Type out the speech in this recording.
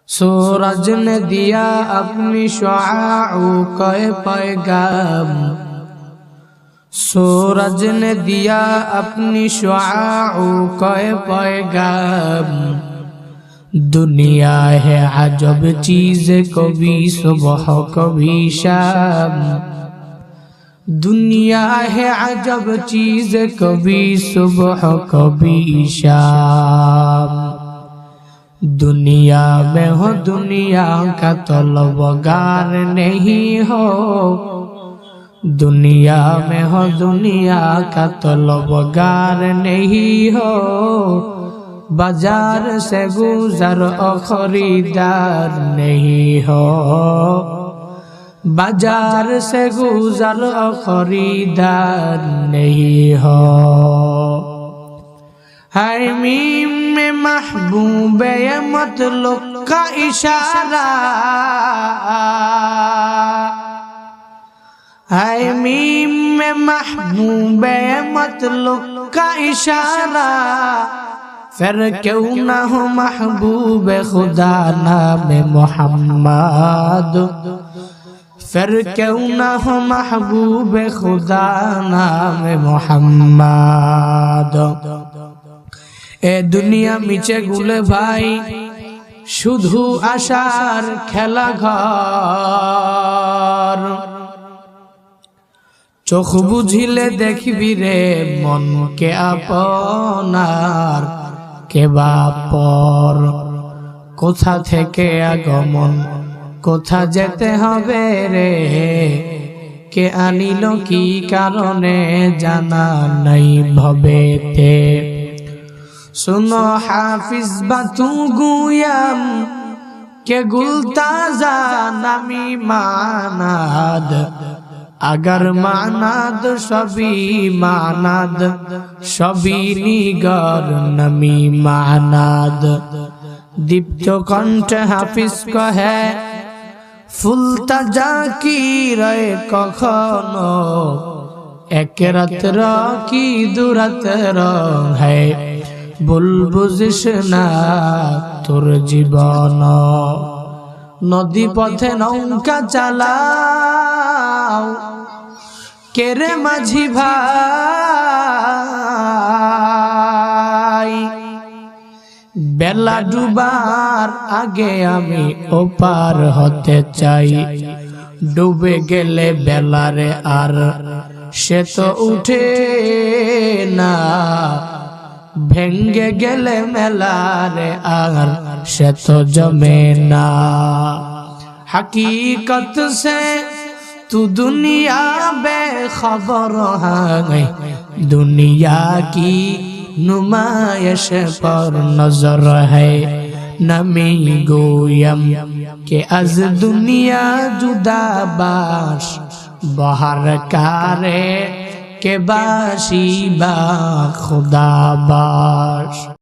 सूरज ने दिया अपनी शुआओं का पैगाम, सूरज ने दिया अपनी शुआओं का पैगाम। दुनिया है अजब चीज़, कभी सुबह कभी शाम। दुनिया है अजब चीज़, कभी सुबह कभी शाम। दुनिया में हो दुनिया का तलबगार नहीं हो, दुनिया में हो दुनिया का तलबगार नहीं हो। बाजार से गुजर और खरीदार नहीं हो, बाजार से गुजर और खरीदार नहीं हो। है मीम में महबूब मतलब का इशारा, है मीम में महबूब मतलब का इशारा। फिर क्यों ना हो महबूब खुदा नाम मोहम्मद, फिर क्यों ना हो महबूब खुदा नाम मोहम्मद। ए दुनिया मिचे गुले भाई शुधु आशार खेला घर। चोख बुझिले देखबी रे मन के आपनार के बापर। कोथा थेके আগমন কোথা যেতে হবে রে, কে আনিল কি কারণে জানা নাই ভবেতে। सुनो हाफिज बातू गुयाम के गुलताजा नामी मानाद। अगर मानाद सभी मानाद, सभी निगर नमी मानाद। दीप्त कंठ हाफिज कहे ফুলতাজা কি রে কখনো, এক রাত্র কি দুরাত্র है। ভুল বুঝিস না তোর জীবন, নদী পথে নৌকা চালাও কেরে মাঝি ভাই। বেলা ডুবার আগে আমি ওপার হতে চাই, ডুবে গেলে বেলারে আর সে তো উঠে না। ভেঙ্গে গেলে মেলারে আর সে তো জমে না। हकीकत से तू दुनिया बेखबर है, दुनिया की नुमाइश पर नजर है। नमी गोयम के अज दुनिया जुदा बाश, बाहर कारे के बाशी बा खुदा बाश।